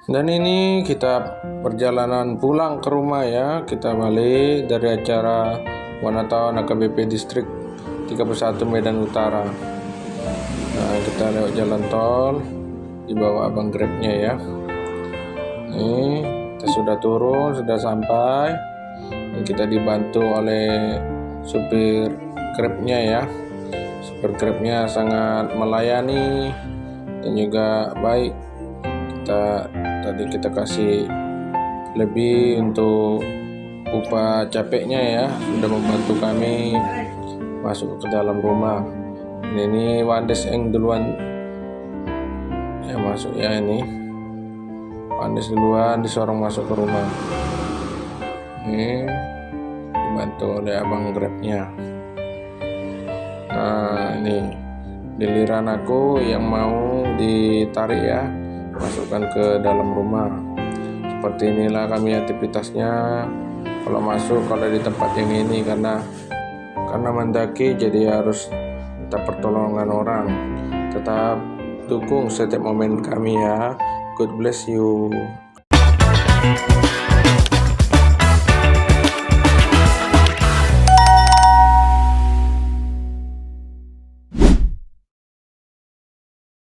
Dan ini kita perjalanan pulang ke rumah ya. Kita balik dari acara Wanatawon AKBP Distrik 31 Medan Utara. Nah, kita lewat jalan tol di bawah abang Grabnya ya. Ini kita sudah turun, sudah sampai. Ini kita dibantu oleh supir Grabnya ya. Supir Grabnya sangat melayani dan juga baik. Tadi kita kasih lebih untuk upah capeknya ya, sudah membantu kami masuk ke dalam rumah. Ini Wandes yang duluan ya masuk ya, ini Wandes duluan disorong masuk ke rumah. Ini dibantu oleh abang Grabnya. Nah, ini giliran aku yang mau ditarik ya, masukkan ke dalam rumah. Seperti inilah kami aktivitasnya kalau masuk, kalau di tempat yang ini, karena mendaki jadi harus minta pertolongan orang. Tetap dukung setiap momen kami ya. God bless you.